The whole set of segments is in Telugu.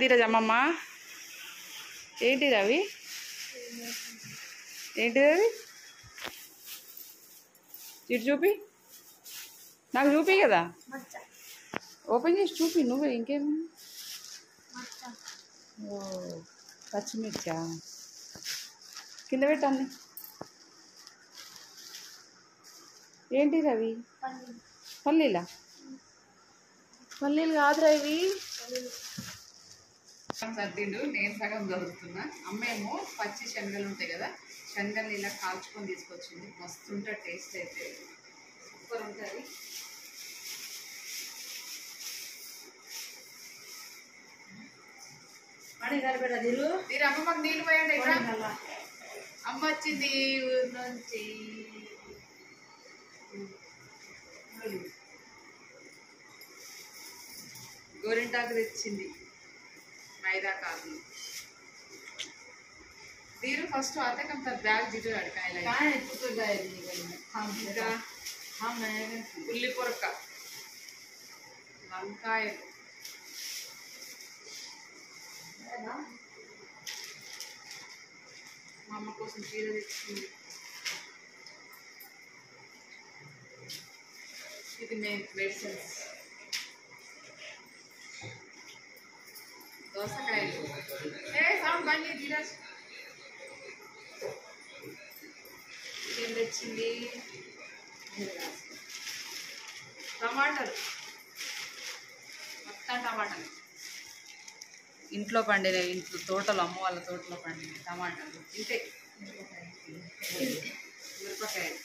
ధీరజ్ అమ్మమ్మ ఏంటిది అవి ఏంటిది అది ఇటు చూపి నాకు చూపి కదా ఓపెన్ చేసి చూపి నువ్వే ఇంకేం ఓ పచ్చిమిర్చా కింద పెట్టాలి ఏంటిది అవి పల్లీలా పల్లీలు కాదురా ఇవి సర్దిండు నేను సగం చదువుతున్నా అమ్మేమో పచ్చి శనగలు ఉంటాయి కదా శనగలు ఇలా కాల్చుకొని తీసుకొచ్చింది మస్తు ఉంటుంది టేస్ట్ అయితే సూపర్ ఉంటుంది దీని అమ్మ మాకు నీళ్ళు పోయండి ఇక్కడ అమ్మ వచ్చింది ఊరు నుంచి గోరింటాకు తెచ్చింది మైదా కాదు దీని ఫస్ట్ आते कम तक बैग जीतो लड़का है लगा है तो गए हम का हम उल्ली पोरका వంకాయ మా అమ్మ కోసం చీర తెచ్చింది ఇది మెడిసిన్స్ దోసకాయలు సౌండ్ బండి ధీరజ్ ఏం తెచ్చింది టమాటాలు మొత్తం టమాటాలు ఇంట్లో పండిన ఇంట్లో తోటలు అమ్మ వాళ్ళ తోటలో పండిన టమాటాలు ఇంతే మిరపకాయలు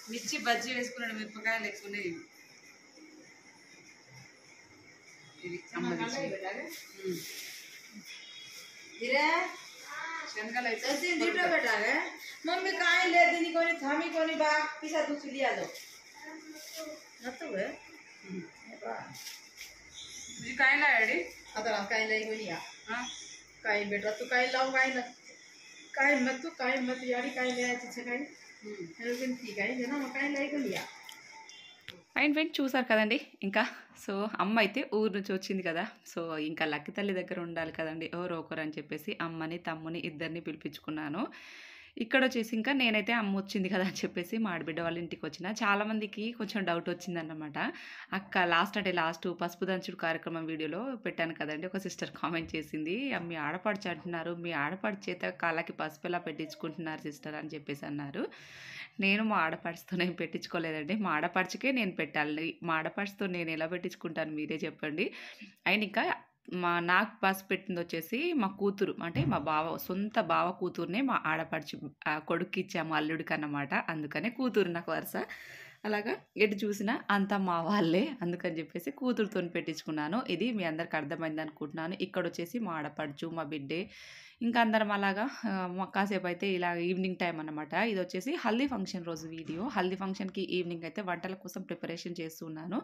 మిర్చి బజ్జీ వేసుకున్నాడు మిరపకాయలు ఎక్కువనే ఇది శనగలు అయితే मम्मी कहीं ले दी कोनी थामी कोनी बा पिसा दूध लिया दो न तो है तुझे काय लायडी आता कहीं लाई कोनी या हां कहीं बेटा तू कहीं लाओ कहीं मत यारी कहीं ले आती से कहीं लेकिन ठीक है ना कहीं लाई कोनी या అండ్ ఫ్రెండ్స్ చూసారు కదండి ఇంకా సో అమ్మ అయితే ఊరు నుంచి వచ్చింది కదా సో ఇంకా లక్కి తల్లి దగ్గర ఉండాలి కదండి ఎవరో ఒకరు అని చెప్పేసి అమ్మని తమ్ముని ఇద్దరిని పిలిపించుకున్నాను ఇక్కడ వచ్చేసి ఇంకా నేనైతే అమ్మ వచ్చింది కదా అని చెప్పేసి మా ఆడబిడ్డ వాళ్ళ ఇంటికి వచ్చిన చాలామందికి కొంచెం డౌట్ వచ్చిందన్నమాట అక్క లాస్ట్ పసుపు దంచుడు కార్యక్రమం వీడియోలో పెట్టాను కదండి ఒక సిస్టర్ కామెంట్ చేసింది మీ ఆడపడుచు అంటున్నారు మీ ఆడపడుచు చేత కాళ్ళకి పసుపు ఎలా పెట్టించుకుంటున్నారు సిస్టర్ అని చెప్పేసి అన్నారు నేను మా ఆడపడుచుతో నేను పెట్టించుకోలేదండి మా ఆడపడుచుకే నేను పెట్టాలి మా ఆడపడుచుతో నేను ఎలా పెట్టించుకుంటాను మీరే చెప్పండి అండ్ ఇంకా నాకు పసుపు పెట్టింది వచ్చేసి మా కూతురు అంటే మా సొంత బావ కూతురునే మా ఆడపడుచు కొడుకు ఇచ్చాము అల్లుడికి అన్నమాట అందుకనే కూతురు నాకు వరుస అలాగా ఎటు చూసినా అంతా మా వాళ్ళే అందుకని చెప్పేసి కూతురుతో పెట్టించుకున్నాను ఇది మీ అందరికి అర్థమైంది అనుకుంటున్నాను ఇక్కడ వచ్చేసి మా ఆడపడుచు మా బిడ్డే ఇంకా అందరం అలాగా కాసేపు అయితే ఇలా ఈవినింగ్ టైం అన్నమాట ఇది వచ్చేసి హల్దీ ఫంక్షన్ రోజు వీడియో హల్దీ ఫంక్షన్కి ఈవినింగ్ అయితే వంటల కోసం ప్రిపరేషన్ చేస్తున్నాను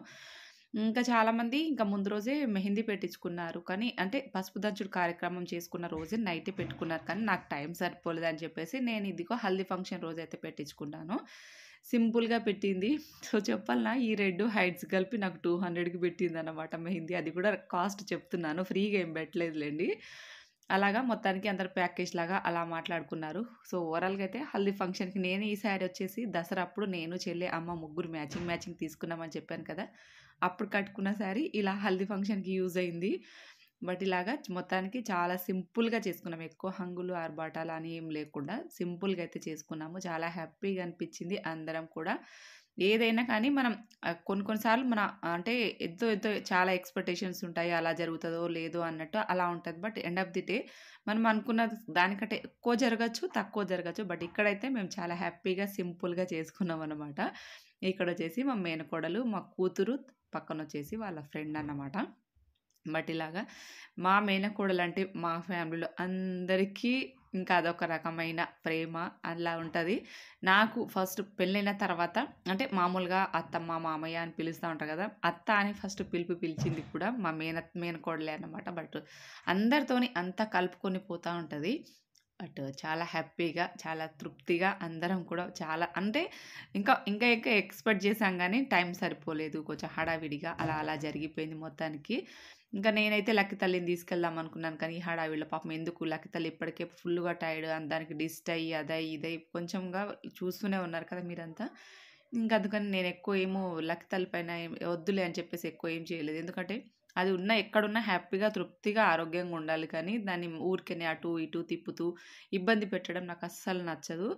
ఇంకా చాలామంది ఇంకా ముందు రోజే మెహందీ పెట్టించుకున్నారు కానీ అంటే పసుపు దంచుడు కార్యక్రమం చేసుకున్న రోజే నైట్ పెట్టుకున్నారు కానీ నాకు టైం సరిపోలేదు అని చెప్పేసి నేను ఇదిగో హల్దీ ఫంక్షన్ రోజు అయితే పెట్టించుకున్నాను సింపుల్గా పెట్టింది సో చెప్పాలన్నా ఈ 2 హైట్స్ కలిపి నాకు 200కి పెట్టింది అన్నమాట మెహందీ అది కూడా కాస్ట్ చెప్తున్నాను ఫ్రీగా ఏం పెట్టలేదులేండి అలాగా మొత్తానికి అందరు ప్యాకేజ్ లాగా అలా మాట్లాడుకున్నారు సో ఓవరాల్గా అయితే హల్దీ ఫంక్షన్కి నేను ఈ శారీ వచ్చేసి దసరా అప్పుడు నేను చెల్లి అమ్మ ముగ్గురు మ్యాచింగ్ తీసుకున్నామని చెప్పాను కదా అప్పుడు కట్టుకున్న శారీ ఇలా హల్దీ ఫంక్షన్కి యూజ్ అయింది బట్ ఇలాగా మొత్తానికి చాలా సింపుల్గా చేసుకున్నాము ఎక్కువ హంగులు ఆర్భాటాలు అని ఏం లేకుండా సింపుల్గా అయితే చేసుకున్నాము చాలా హ్యాపీగా అనిపించింది అందరం కూడా ఏదైనా కానీ మనం కొన్నిసార్లు మన అంటే ఎంతో చాలా ఎక్స్పెక్టేషన్స్ ఉంటాయి అలా జరుగుతుందో లేదో అన్నట్టు అలా ఉంటుంది but end of the day మనం అనుకున్న దానికంటే ఎక్కువ జరగచ్చు తక్కువ జరగచ్చు బట్ ఇక్కడైతే మేము చాలా హ్యాపీగా సింపుల్గా చేసుకున్నాం అన్నమాట ఇక్కడ వచ్చేసి మా మేనకోడలు మా కూతురు పక్కన వచ్చేసి వాళ్ళ ఫ్రెండ్ అన్నమాట బట్ ఇలాగా మా మేనకోడలు అంటే మా ఫ్యామిలీలో అందరికీ ఇంకా అదొక రకమైన ప్రేమ అలా ఉంటుంది నాకు ఫస్ట్ పెళ్ళైన తర్వాత అంటే మామూలుగా అత్తమ్మ మామయ్య అని పిలుస్తూ ఉంటారు కదా అత్త అని ఫస్ట్ పిలిచింది కూడా మా మేనకోడలే అన్నమాట బట్ అందరితోని అంతా కలుపుకొని పోతూ ఉంటుంది బట్ చాలా హ్యాపీగా, చాలా తృప్తిగా అందరం కూడా చాలా అంటే ఇంకా ఎక్స్‌పెక్ట్ చేశాం గానీ టైం సరిపోలేదు. కొంచెం హడావిడిగా అలా జరిగిపోయింది మొత్తానికి. ఇంకా నేనైతే లక్కీ తల్లిని తీసుకెళ్దాం అనుకున్నాను కానీ ఈ హడావిడిలో పాపం ఎందుకు లక్కీ తల్లి ఇప్పటికే ఫుల్‌గా టైర్డ్ దానికి డిస్ట్ అయ్యి అదయ్యి ఇదయ్యి కొంచెంగా చూస్తూనే ఉన్నారు కదా మీరంతా. ఇంక అందుకని నేను ఎక్కువ ఏమో లక్కీ తల్లి పైన వద్దులే అని చెప్పేసి ఎక్కువ ఏం చేయలేదు. ఎందుకంటే అది ఎక్కడున్నా హ్యాపీగా, తృప్తిగా, ఆరోగ్యంగా ఉండాలి కానీ దాన్ని ఊరికేనే అటు ఇటు తిప్పుతూ ఇబ్బంది పెట్టడం నాకు అస్సలు నచ్చదు.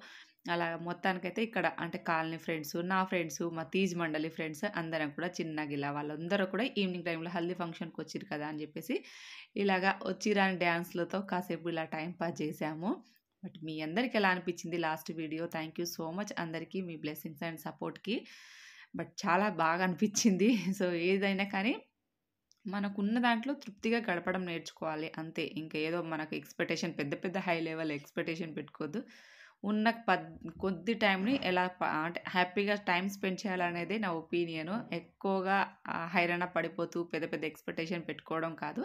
అలా మొత్తానికైతే ఇక్కడ అంటే కాలనీ ఫ్రెండ్స్, నా ఫ్రెండ్స్, మా తీజ్ మండలి ఫ్రెండ్స్ అందరం కూడా చిన్నగా ఇలా వాళ్ళందరూ కూడా ఈవినింగ్ టైంలో హల్దీ ఫంక్షన్‌కి వచ్చిర్రు కదా అని చెప్పేసి ఇలాగా వచ్చిరాని డాన్స్‌లతో కాసేపు ఇలా టైమ్ పాస్ చేశాము. బట్ మీ అందరికి ఎలా అనిపించింది last video? Thank you so much అందరికీ మీ బ్లెస్సింగ్స్ అండ్ సపోర్ట్‌కి. బట్ చాలా బాగా అనిపించింది. సో ఏదైనా కానీ మనకున్న దాంట్లో తృప్తిగా గడపడం నేర్చుకోవాలి అంతే. ఇంక ఏదో మనకు ఎక్స్‌పెక్టేషన్ పెద్ద పెద్ద హై లెవెల్ ఎక్స్‌పెక్టేషన్ పెట్టుకోవద్దు. ఉన్న కొద్ది టైంని ఎలా అంటే హ్యాపీగా టైమ్ స్పెండ్ చేయాలనేదే నా ఒపీనియను. ఎక్కువగా హైరాణ పడిపోతూ పెద్ద పెద్ద ఎక్స్‌పెక్టేషన్ పెట్టుకోవడం కాదు.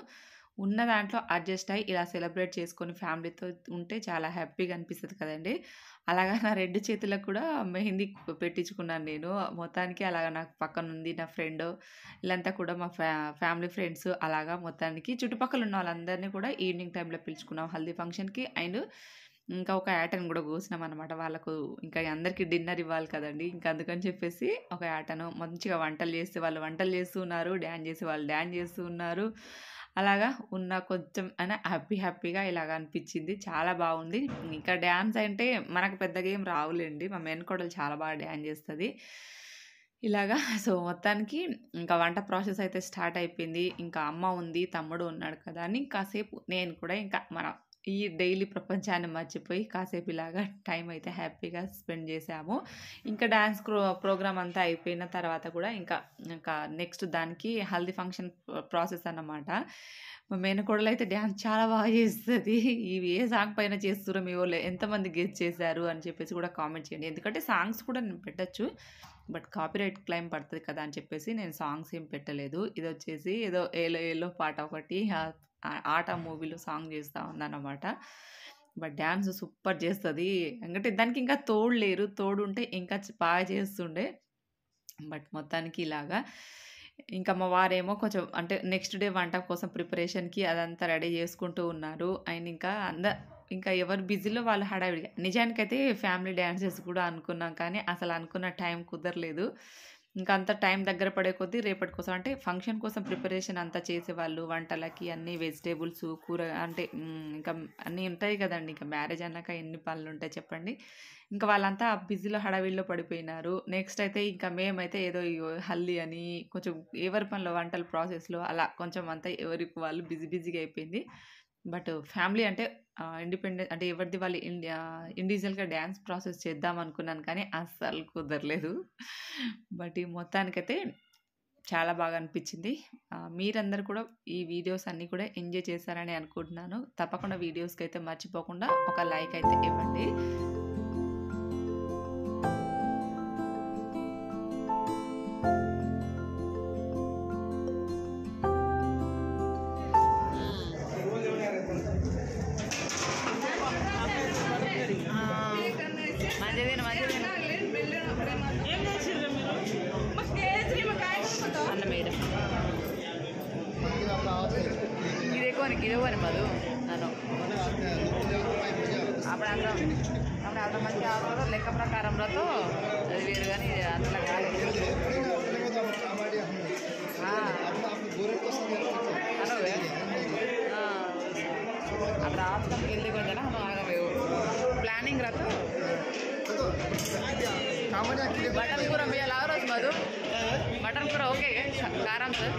ఉన్న దాంట్లో అడ్జస్ట్ అయ్యి ఇలా సెలబ్రేట్ చేసుకొని ఫ్యామిలీతో ఉంటే చాలా హ్యాపీగా అనిపిస్తది కదండీ! అలాగా నా 2 చేతులకు కూడా మెహందీ పెట్టించుకున్నాను నేను. మొత్తానికి అలాగా నాకు పక్కనుంది నా ఫ్రెండు వీళ్ళంతా కూడా మా ఫ్యామిలీ ఫ్రెండ్స్ అలాగా మొత్తానికి చుట్టుపక్కల ఉన్న వాళ్ళందరినీ కూడా ఈవినింగ్ టైంలో పిలుచుకున్నాం హల్దీ ఫంక్షన్‌కి. అండ్ ఇంకా ఒక యాటను గూడా కోసినామనమాట. వాళ్ళకు ఇంకా అందరికి డిన్నర్ ఇవ్వాలి కదండీ! ఇంకా అందుకని చెప్పేసి ఒక యాటను మంచిగా వంటలు చేస్తే వాళ్ళు వంటలు చేస్తూ ఉన్నారు. డాన్స్ చేసే వాళ్ళు డాన్స్ చేస్తూ ఉన్నారు. అలాగా ఉన్న కొంచెం అయినా హ్యాపీగా ఇలాగ అనిపించింది. చాలా బాగుంది. ఇంకా డాన్స్ అంటే మనకు పెద్దగా ఏం రావులెండి. మా మేనకోడలు చాలా బాగా డాన్స్ చేస్తది. ఇలాగా సో, మొత్తానికి ఇంకా వంట ప్రాసెస్ అయితే స్టార్ట్ అయిపోయింది. ఇంకా అమ్మ ఉంది, తమ్ముడు ఉన్నాడు కదా అని కాసేపు నేను కూడా ఇంకా ఈ డైలీ ప్రపంచాన్ని మర్చిపోయి కాసేపు ఇలాగా టైం అయితే హ్యాపీగా స్పెండ్ చేశాము. ఇంకా డాన్స్ ప్రోగ్రామ్ అంతా అయిపోయిన తర్వాత కూడా ఇంకా నెక్స్ట్ దానికి హల్దీ ఫంక్షన్ ప్రాసెస్ అన్నమాట. మా మేనకోడలైతే డాన్స్ చాలా బాగా చేస్తది. ఇవి ఏ సాంగ్ పైన చేస్తుర్రో మీ వోళ్ళు ఎంతమంది గెస్ చేశారు అని చెప్పేసి కూడా కామెంట్ చేయండి. ఎందుకంటే సాంగ్స్ కూడా నేను పెట్టొచ్చు. బట్ కాపీరైట్ క్లెయిమ్ పడతది కదా అని చెప్పేసి నేను సాంగ్స్ ఏం పెట్టలేదు. ఇదొచ్చేసి ఏదో 'ఏలో ఏలో' పాట ఒకటి 'ఆట' మూవీలో సాంగ్ చేస్తా ఉందన్నమాట. బట్ డాన్స్ సూపర్ చేస్తది. అంటే దానికి ఇంకా తోడు లేరు. తోడుంటే ఇంకా బాగా చేస్తుండే. బట్ మొత్తానికి ఇలాగా ఇంకా మా వారేమో కొంచెం అంటే నెక్స్ట్ డే వంట కోసం ప్రిపరేషన్‌కి అదంతా రెడీ చేసుకుంటూ ఉన్నారు. అండ్ ఇంకా ఎవరు బిజీలో వాళ్ళు హడావిడిగా. నిజానికైతే ఫ్యామిలీ డాన్సెస్ కూడా అనుకున్నాం కానీ అసలు అనుకున్న టైం కుదరలేదు. ఇంకా అంత టైం దగ్గర పడే కొద్దీ రేపటి కోసం అంటే ఫంక్షన్ కోసం ప్రిపరేషన్ అంతా చేసేవాళ్ళు. వంటలకి అన్నీ వెజిటబుల్స్, కూర అంటే ఇంకా అన్నీ ఉంటాయి కదండీ! ఇంకా మ్యారేజ్ అన్నాక ఎన్ని పనులుంటాయి చెప్పండి. ఇంకా వాళ్ళంతా బిజీలో హడావిడిలో పడిపోయినారు. నెక్స్ట్ అయితే ఇంకా మేమైతే ఏదో హల్దీ అని కొంచెం ఎవరి పనిలో వంటల ప్రాసెస్‌లో అలా కొంచెం అంతా ఎవరికి వాళ్ళు బిజీగా అయిపోయింది. బట్ ఫ్యామిలీ అంటే ఇండిపెండెంట్ అంటే ఎవరిది వాళ్ళు ఇండివిడ్యువల్‌గా డాన్స్ ప్రాసెస్ చేద్దాం అనుకున్నాను కానీ అస్సలు కుదరలేదు. బట్ ఈ మొత్తానికైతే చాలా బాగా అనిపించింది. మీరందరూ కూడా ఈ వీడియోస్ అన్నీ కూడా ఎంజాయ్ చేశారని అనుకుంటున్నాను. తప్పకుండా వీడియోస్‌కైతే మర్చిపోకుండా ఒక లైక్ అయితే ఇవ్వండి. ఇదిగోని మధు నన్ను అప్పుడు అంత మంచి ఆవులో లెక్క ప్రకారంలో అది వేరు కానీ అట్లా కాలేదు. అప్పుడు ఆస్తంకి వెళ్ళి కొంచెం ప్లానింగ్ రతో మటన్ కూర మీ ఎలా రోజు మధు మటన్ కూర ఓకే కారం సార్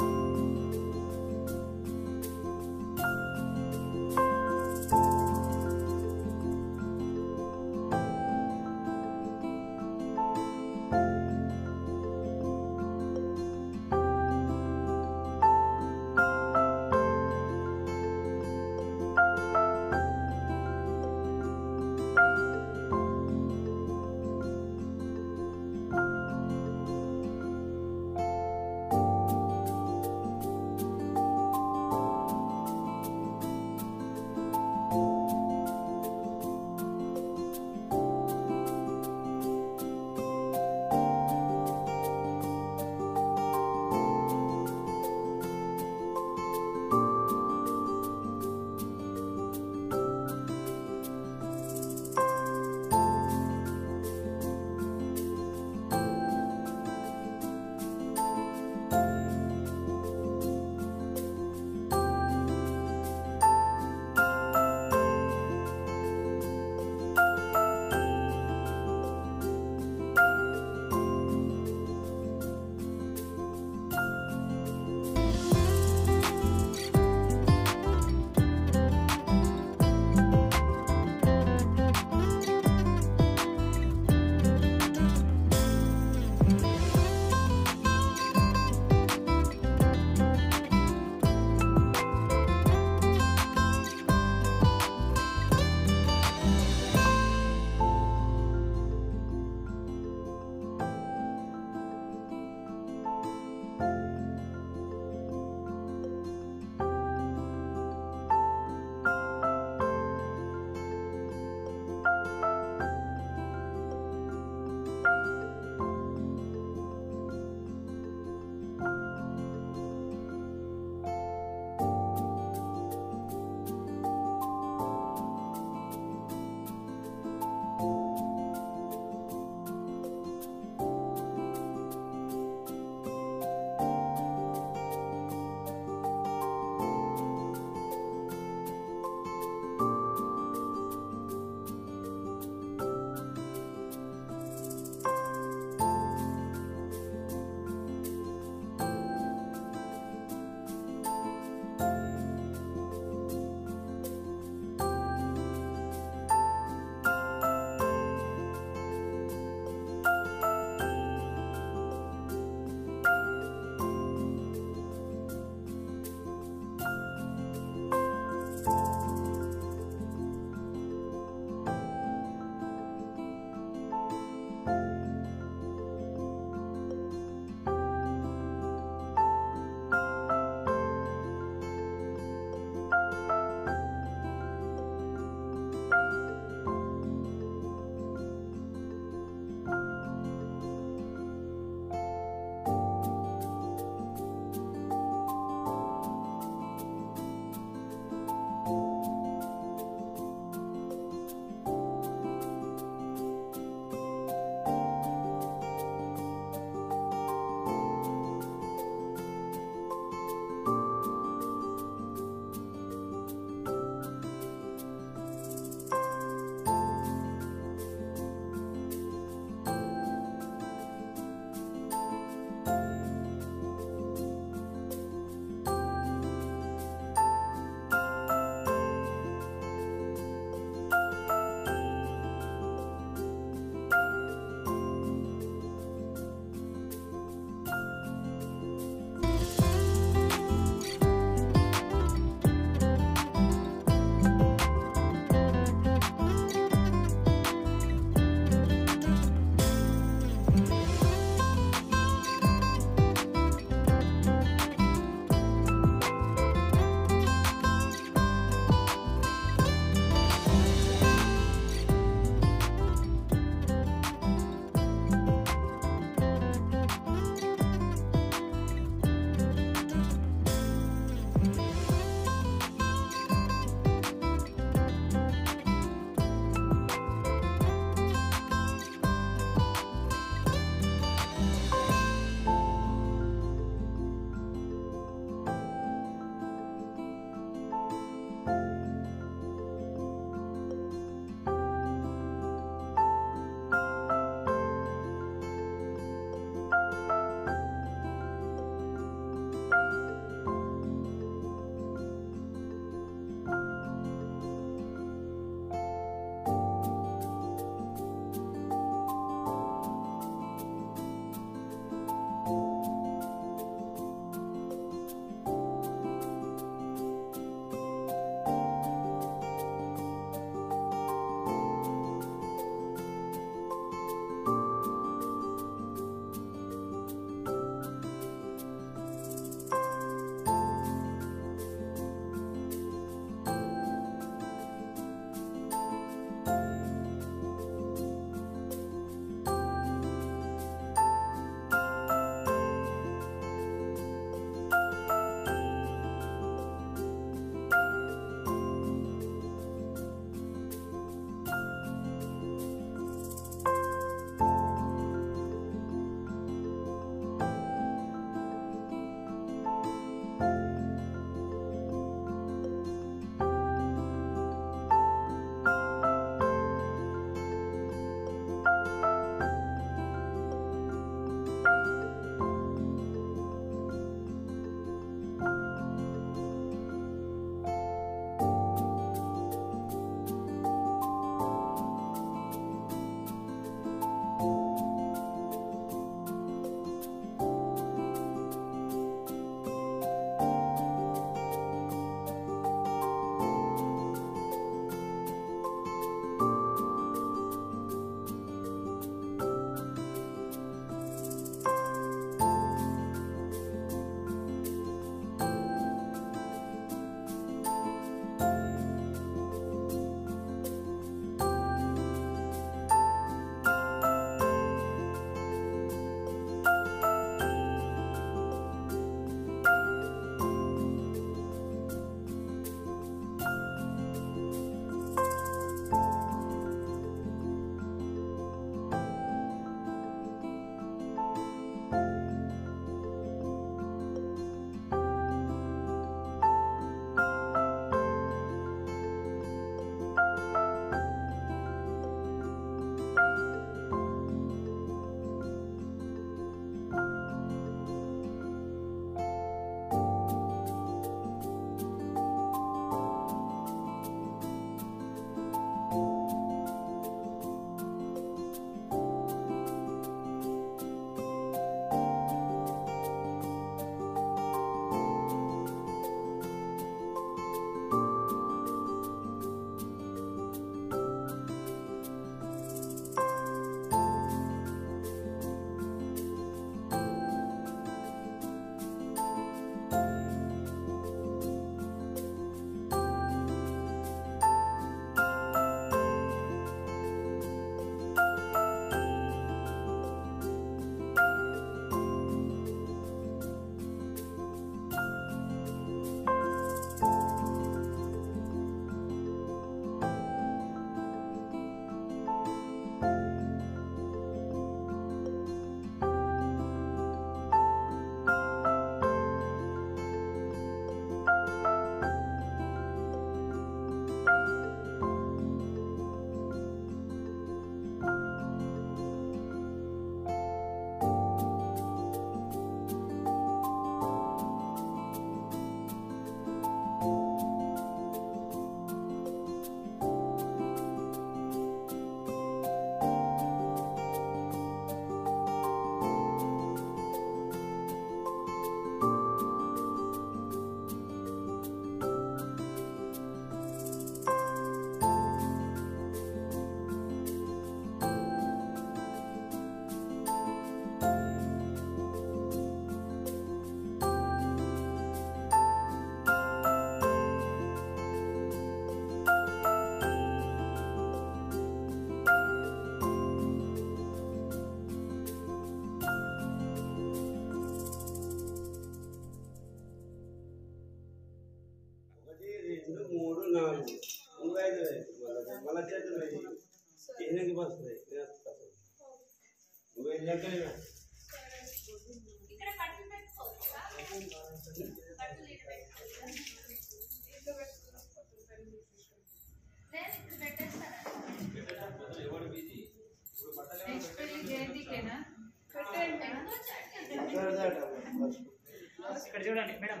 ఇక్కడ చూడండి మేడం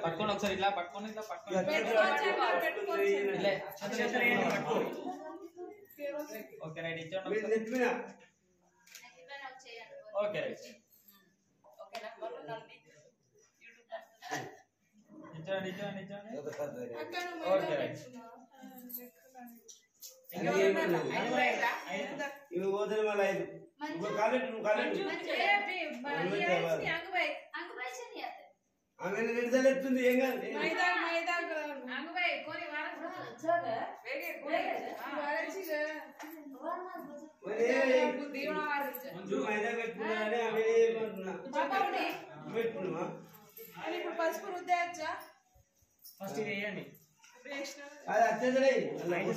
పట్టుకోండి ఒకసారి ఇలా పట్టుకోండి ఇలా పట్టుకోండి ఓకే రైట్ ఇచ్చాను ఓకే రైట్ ఇచ్చాను ఓకే రైట్ ఇవి పోతే మళ్ళీ ఐదు కాలేట్ ఆమె నిడదలు ఎత్తుంది ఏం కాదు మైదా పెట్టుకున్నానే ఆమె పెట్టుకున్నావా ఇప్పుడు పసుపు రుద్దేయచ్చా ఫస్ట్ ఇది వేయండి అది అత్యదలే ఐదు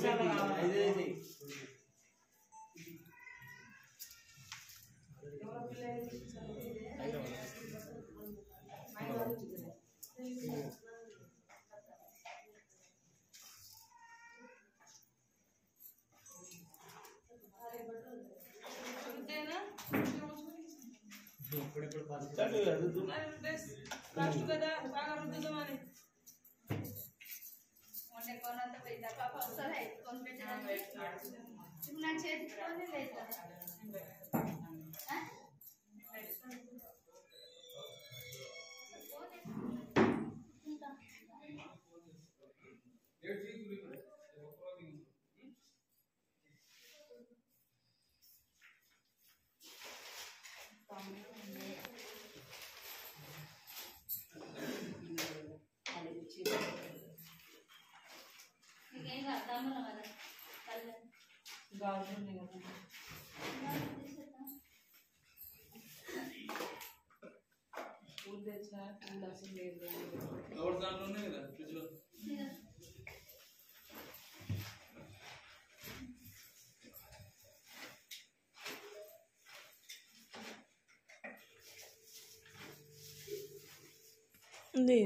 ఉంది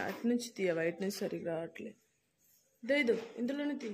అటు నుంచి తీయవా ఇటు నుంచి సరిగ్గా రావట్లే లేదు ఇందులోనే తీ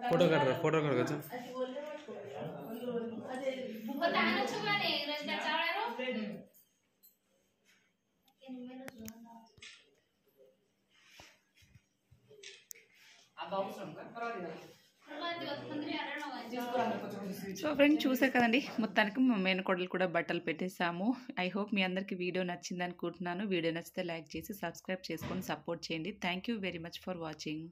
फोटो कर సో ఫ్రెండ్స్ చూసారు కదండి, మొత్తానికి మా మేనకోడలు కూడా బట్టలు పెట్టేసాము. ఐ హోప్ మీ అందరికీ వీడియో నచ్చింది అనుకుంటున్నాను. వీడియో నచ్చితే లైక్ చేసి సబ్స్క్రైబ్ చేసుకొని సపోర్ట్ చేయండి. Thank you very much for watching.